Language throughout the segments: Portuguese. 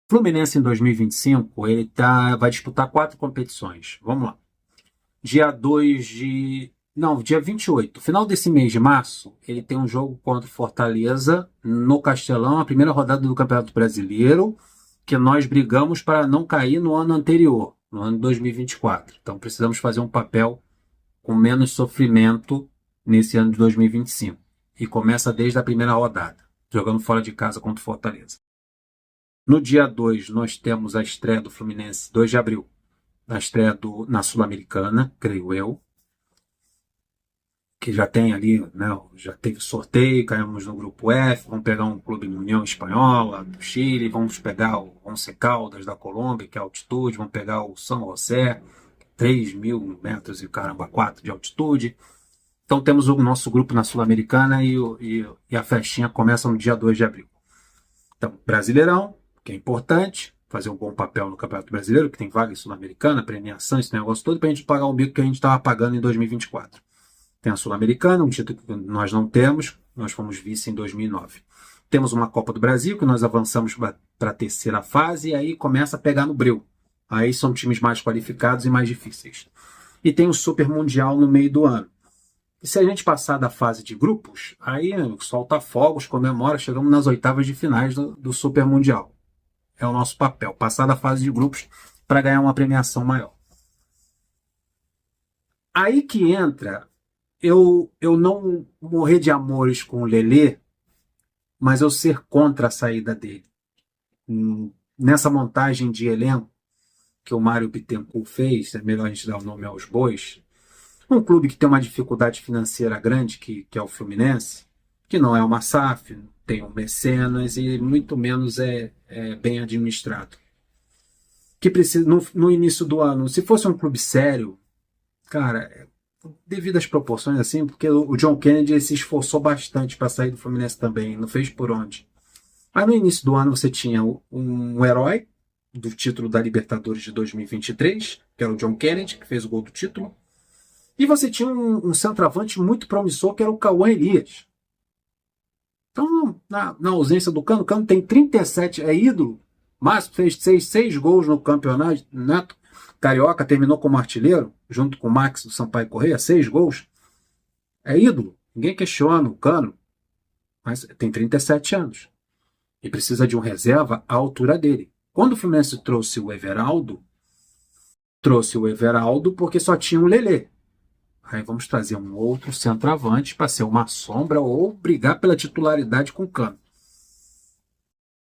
Fluminense em 2025, ele vai disputar 4 competições. Vamos lá. Dia 2 de. Não, dia 28. Final desse mês de março, ele tem um jogo contra o Fortaleza no Castelão, a primeira rodada do Campeonato Brasileiro, que nós brigamos para não cair no ano anterior, no ano 2024. Então precisamos fazer um papel com menos sofrimento nesse ano de 2025. E começa desde a primeira rodada, jogando fora de casa contra o Fortaleza. No dia 2, nós temos a estreia do Fluminense, 2 de abril, a estreia na Sul-Americana, creio eu, que já tem ali, né, já teve sorteio, caímos no grupo F, vamos pegar um clube na União Espanhola, do Chile, vamos pegar o Once Caldas da Colômbia, que é altitude, vamos pegar o São José, 3.000 metros e caramba, 4 de altitude. Então temos o nosso grupo na Sul-Americana e a festinha começa no dia 2 de abril. Então, Brasileirão, que é importante, fazer um bom papel no Campeonato Brasileiro, que tem vaga Sul-Americana, premiação, esse negócio todo, para a gente pagar o bico que a gente estava pagando em 2024. Tem a Sul-Americana, um título que nós não temos, nós fomos vice em 2009. Temos uma Copa do Brasil, que nós avançamos para a terceira fase, e aí começa a pegar no breu. Aí são times mais qualificados e mais difíceis. E tem o Super Mundial no meio do ano. E se a gente passar da fase de grupos, aí solta fogos, comemora, chegamos nas oitavas de finais do Super Mundial. É o nosso papel, passar da fase de grupos para ganhar uma premiação maior. Aí que entra, eu não morrer de amores com o Lelê, mas eu ser contra a saída dele. Nessa montagem de elenco que o Mário Bittencourt fez, é melhor a gente dar o nome aos bois, um clube que tem uma dificuldade financeira grande, que é o Fluminense, que não é uma SAF, tem um mecenas e muito menos é bem administrado. Que precisa, no início do ano, se fosse um clube sério, cara, devido às proporções assim, porque o John Kennedy se esforçou bastante para sair do Fluminense também, não fez por onde. Aí no início do ano você tinha um herói do título da Libertadores de 2023, que era o John Kennedy, que fez o gol do título. E você tinha um centroavante muito promissor, que era o Cauã Elias. Então, na ausência do Cano, o Cano tem 37, é ídolo. Mas fez 6 gols no campeonato. Neto Carioca terminou como artilheiro, junto com o Max do Sampaio Corrêa, 6 gols. É ídolo. Ninguém questiona o Cano. Mas tem 37 anos. E precisa de um reserva à altura dele. Quando o Fluminense trouxe o Everaldo porque só tinha o Lelê. Aí vamos trazer um outro centroavante para ser uma sombra ou brigar pela titularidade com o Cano.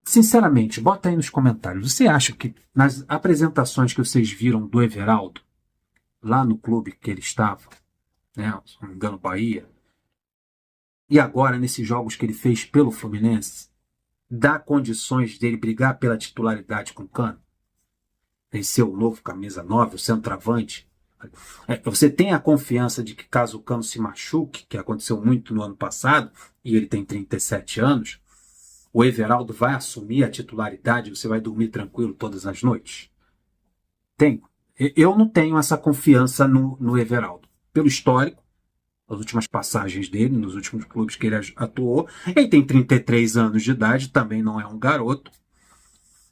Sinceramente, bota aí nos comentários. Você acha que nas apresentações que vocês viram do Everaldo, lá no clube que ele estava, né, se não me engano, Bahia, e agora nesses jogos que ele fez pelo Fluminense, dá condições dele brigar pela titularidade com o Cano? Tem ser o novo camisa 9, o centroavante? Você tem a confiança de que caso o Cano se machuque, que aconteceu muito no ano passado, e ele tem 37 anos, o Everaldo vai assumir a titularidade e você vai dormir tranquilo todas as noites? Tem. Eu não tenho essa confiança no Everaldo. Pelo histórico, as últimas passagens dele, nos últimos clubes que ele atuou, ele tem 33 anos de idade, também não é um garoto.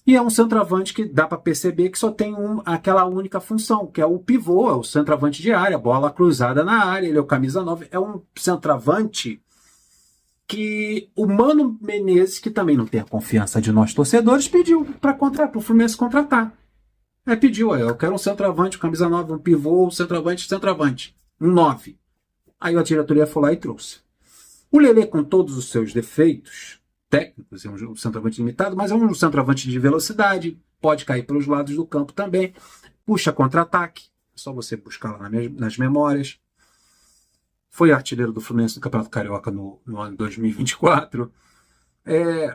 E é um centroavante que dá para perceber que só tem aquela única função, que é o pivô, é o centroavante de área, bola cruzada na área, ele é o camisa 9, é um centroavante que o Mano Menezes, que também não tem a confiança de nós torcedores, pediu para o Fluminense contratar. Pediu, eu quero um centroavante, camisa 9, um pivô, um centroavante, um 9. Aí a diretoria foi lá e trouxe. O Lelê, com todos os seus defeitos técnicos, é um centroavante limitado, mas é um centroavante de velocidade, pode cair pelos lados do campo também, puxa contra-ataque, é só você buscar lá nas memórias. Foi artilheiro do Fluminense no Campeonato Carioca no ano de 2024.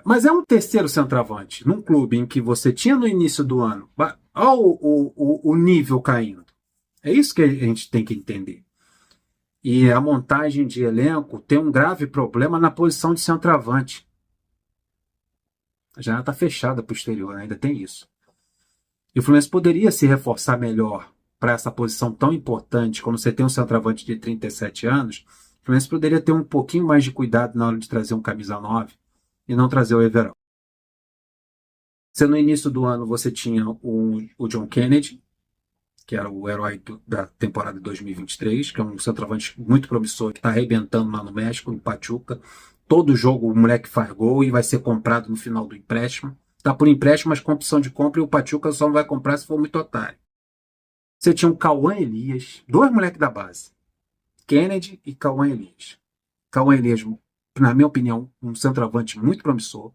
Mas é um terceiro centroavante, num clube em que você tinha no início do ano, olha o nível caindo. É isso que a gente tem que entender. E a montagem de elenco tem um grave problema na posição de centroavante. A janela está fechada para o exterior, ainda tem isso. E o Fluminense poderia se reforçar melhor para essa posição tão importante, quando você tem um centroavante de 37 anos, o Fluminense poderia ter um pouquinho mais de cuidado na hora de trazer um camisa 9 e não trazer o Everaldo. Se no início do ano você tinha o John Kennedy, que era o herói da temporada de 2023, que é um centroavante muito promissor, que está arrebentando lá no México, no Pachuca. Todo jogo o moleque faz gol e vai ser comprado no final do empréstimo. Está por empréstimo, mas com opção de compra, e o Pachuca só não vai comprar se for muito otário. Você tinha o Cauã Elias, dois moleques da base, Kennedy e Cauã Elias. Cauã Elias, na minha opinião, um centroavante muito promissor.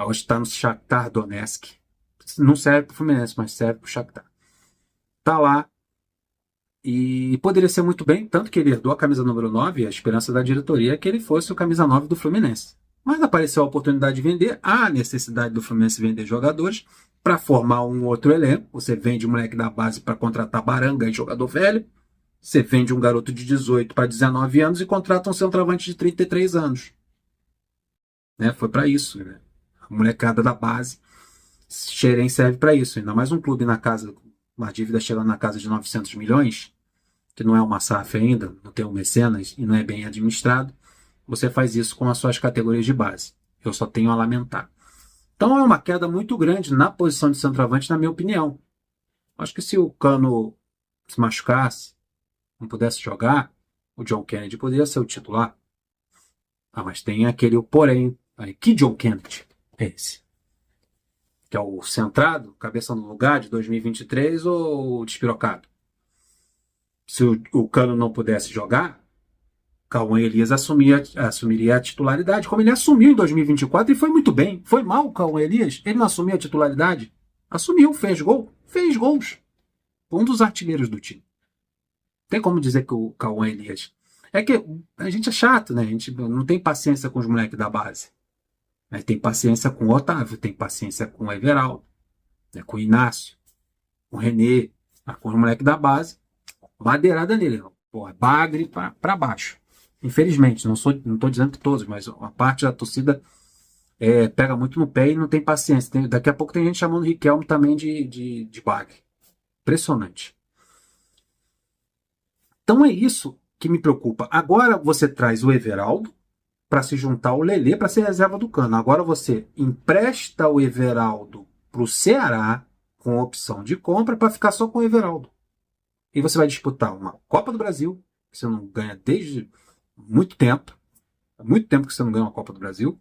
Hoje está no Shakhtar Donetsk. Não serve para o Fluminense, mas serve para o Shakhtar. Está lá e poderia ser muito bem, tanto que ele herdou a camisa número 9, e a esperança da diretoria é que ele fosse o camisa 9 do Fluminense. Mas apareceu a oportunidade de vender, há a necessidade do Fluminense vender jogadores para formar um outro elenco. Você vende um moleque da base para contratar baranga e jogador velho. Você vende um garoto de 18 para 19 anos e contrata um centroavante de 33 anos. Né? Foi para isso. Né? A molecada da base, Xerém serve para isso. Ainda mais um clube na casa, uma dívida chegando na casa de 900 milhões, que não é uma SAF ainda, não tem um mecenas e não é bem administrado. Você faz isso com as suas categorias de base. Eu só tenho a lamentar. Então é uma queda muito grande na posição de centroavante, na minha opinião. Acho que se o Cano se machucasse, não pudesse jogar, o John Kennedy poderia ser o titular. Mas tem aquele porém. Aí, que John Kennedy é esse? Que é o centrado, cabeça no lugar de 2023 ou o despirocado? Se o Cano não pudesse jogar, Cauã Elias assumiria a titularidade, como ele assumiu em 2024 e foi muito bem. Foi mal o Cauã Elias? Ele não assumiu a titularidade? Assumiu, fez gol, fez gols. Foi um dos artilheiros do time. Tem como dizer que o Cauã Elias... É que a gente é chato, né? A gente não tem paciência com os moleques da base. Tem paciência com o Otávio, tem paciência com o Everaldo, né? Com o Inácio, com o René, com os moleques da base. Madeirada nele. Porra, bagre para baixo. Infelizmente, não estou dizendo que todos, mas uma parte da torcida pega muito no pé e não tem paciência. Daqui a pouco tem gente chamando o Riquelme também de bagre. Impressionante. Então é isso que me preocupa. Agora você traz o Everaldo para se juntar ao Lelê para ser reserva do Cano. Agora você empresta o Everaldo para o Ceará com opção de compra para ficar só com o Everaldo. E você vai disputar uma Copa do Brasil, que você não ganha desde muito tempo. Há muito tempo que você não ganha uma Copa do Brasil.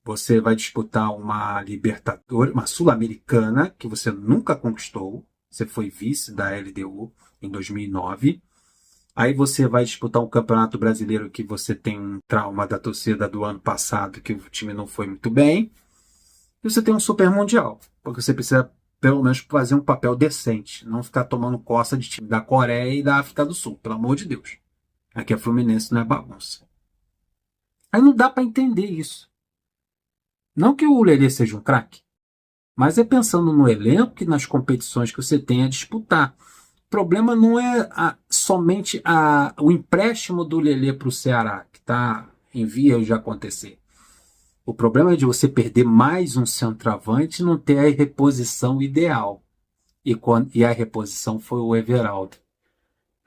Você vai disputar uma Libertadores, uma Sul-Americana, que você nunca conquistou. Você foi vice da LDU em 2009. Aí você vai disputar um Campeonato Brasileiro que você tem um trauma da torcida do ano passado, que o time não foi muito bem. E você tem um Super Mundial, porque você precisa pelo menos fazer um papel decente, não ficar tomando coça de time da Coreia e da África do Sul, pelo amor de Deus. Aqui é Fluminense, não é bagunça. Aí não dá para entender isso. Não que o Lelê seja um craque, mas é pensando no elenco e nas competições que você tem a disputar. O problema não é somente o empréstimo do Lelê para o Ceará, que está em vias de acontecer. O problema é de você perder mais um centroavante e não ter a reposição ideal. E a reposição foi o Everaldo.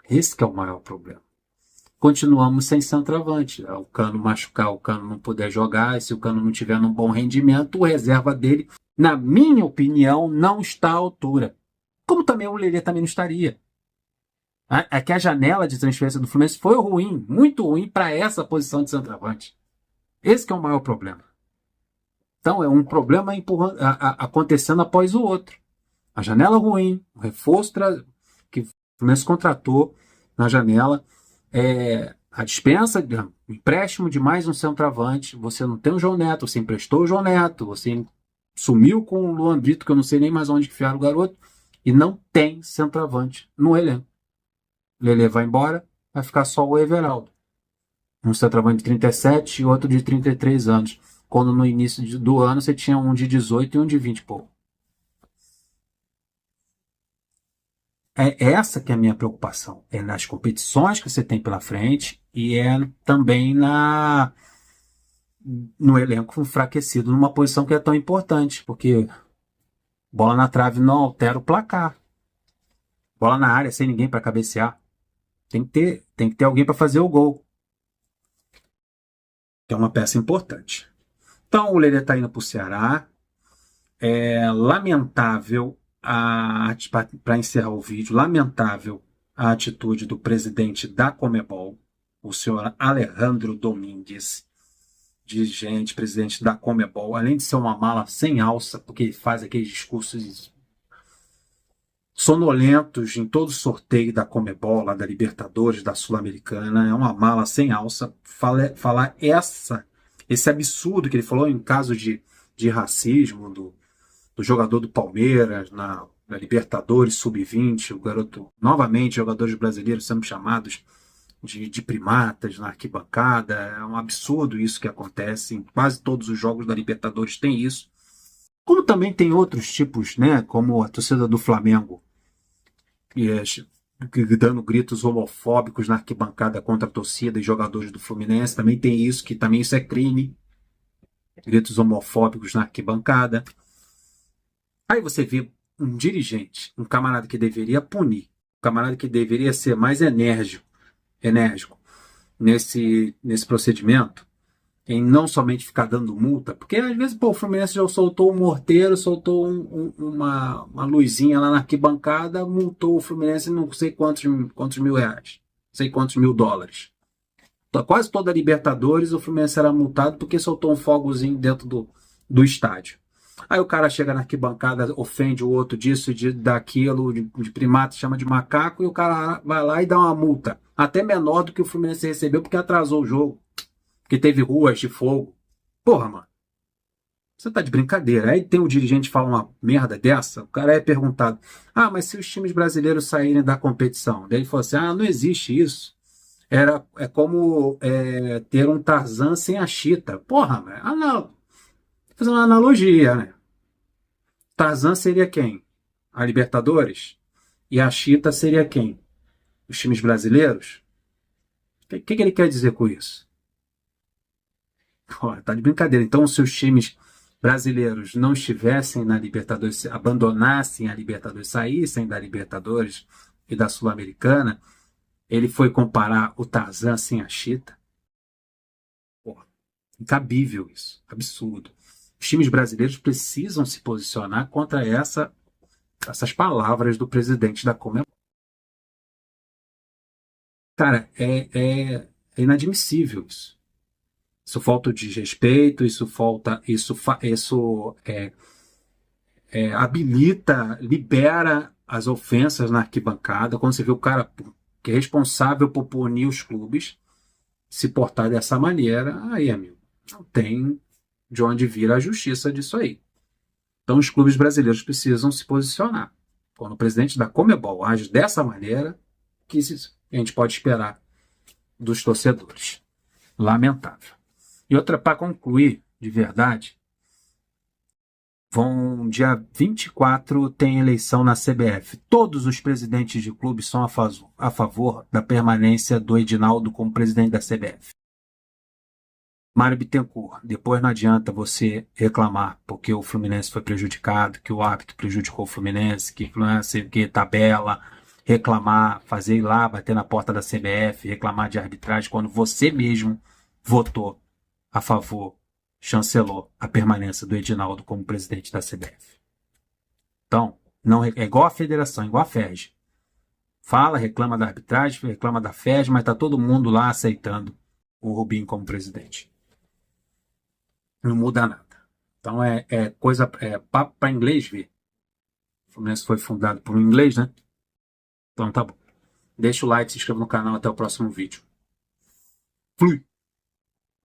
Esse que é o maior problema. Continuamos sem centroavante. O Cano machucar, o Cano não puder jogar, e se o Cano não tiver num bom rendimento, o reserva dele, na minha opinião, não está à altura. Como também o Lelê também não estaria. É que a janela de transferência do Fluminense foi ruim, muito ruim para essa posição de centroavante. Esse que é o maior problema. Então, é um problema acontecendo após o outro. A janela ruim, o reforço que o Fluminense contratou na janela, a dispensa, o empréstimo de mais um centroavante, você não tem o João Neto, você emprestou o João Neto, você sumiu com o Luan Brito, que eu não sei nem mais onde enfiar o garoto, e não tem centroavante no elenco. O Lelê vai embora, vai ficar só o Everaldo. Um centroavante de 37 e outro de 33 anos. Quando no início do ano você tinha um de 18 e um de 20 e pouco. É essa que é a minha preocupação. É nas competições que você tem pela frente e também no elenco enfraquecido, numa posição que é tão importante, porque bola na trave não altera o placar. Bola na área sem ninguém para cabecear. Tem que ter alguém para fazer o gol. Que é uma peça importante. Então o Lelê está indo para o Ceará. É lamentável, para encerrar o vídeo, lamentável a atitude do presidente da Conmebol, o senhor Alejandro Domingues, dirigente, presidente da Conmebol, além de ser uma mala sem alça, porque ele faz aqueles discursos sonolentos em todo sorteio da Conmebol, lá da Libertadores, da Sul-Americana, é uma mala sem alça. Falar esse absurdo que ele falou em caso de racismo do jogador do Palmeiras na Libertadores Sub-20, o garoto, novamente, jogadores brasileiros sendo chamados de primatas na arquibancada. É um absurdo isso que acontece. Em quase todos os jogos da Libertadores tem isso. Como também tem outros tipos, né? Como a torcida do Flamengo, dando gritos homofóbicos na arquibancada contra a torcida e jogadores do Fluminense. Também tem isso, que também isso é crime. Gritos homofóbicos na arquibancada. Aí você vê um dirigente, um camarada que deveria punir, um camarada que deveria ser mais enérgico nesse procedimento, em não somente ficar dando multa, porque às vezes o Fluminense já soltou um morteiro, soltou uma luzinha lá na arquibancada, multou o Fluminense não sei quantos mil reais, não sei quantos mil dólares. Quase toda a Libertadores o Fluminense era multado porque soltou um fogozinho dentro do estádio. Aí o cara chega na arquibancada, ofende o outro disso, daquilo, de primata, chama de macaco, e o cara vai lá e dá uma multa, até menor do que o Fluminense recebeu, porque atrasou o jogo, porque teve ruas de fogo. Porra, mano, você tá de brincadeira. Aí tem o dirigente que fala uma merda dessa, o cara é perguntado, mas se os times brasileiros saírem da competição? Daí ele falou assim, não existe isso. É como ter um Tarzan sem a Chita. Porra, mano, não. Fazer uma analogia, né? Tarzan seria quem? A Libertadores? E a Chita seria quem? Os times brasileiros? O que ele quer dizer com isso? Pô, tá de brincadeira. Então, se os times brasileiros não estivessem na Libertadores, abandonassem a Libertadores, saíssem da Libertadores e da Sul-Americana, ele foi comparar o Tarzan sem a Chita? Pô, incabível isso. Absurdo. Os times brasileiros precisam se posicionar contra essas palavras do presidente da Conmebol. Cara, é inadmissível isso. Isso falta de respeito, isso habilita, libera as ofensas na arquibancada. Quando você vê o cara que é responsável por punir os clubes se portar dessa maneira, aí, amigo, não tem de onde vir a justiça disso aí. Então os clubes brasileiros precisam se posicionar. Quando o presidente da Conmebol age dessa maneira, que a gente pode esperar dos torcedores. Lamentável. E outra, para concluir, de verdade, dia 24 tem eleição na CBF. Todos os presidentes de clubes são a favor da permanência do Edinaldo como presidente da CBF. Mário Bittencourt, depois não adianta você reclamar porque o Fluminense foi prejudicado, que o árbitro prejudicou o Fluminense, que tabela, reclamar, fazer ir lá, bater na porta da CBF, reclamar de arbitragem, quando você mesmo votou a favor, chancelou a permanência do Edinaldo como presidente da CBF. Então, não, é igual a federação, igual a FERJ. Fala, reclama da arbitragem, reclama da FERJ, mas está todo mundo lá aceitando o Rubinho como presidente. Não muda nada. Então é papo para inglês ver. O Fluminense foi fundado por um inglês, né? Então tá bom. Deixa o like, se inscreva no canal, até o próximo vídeo. Flui!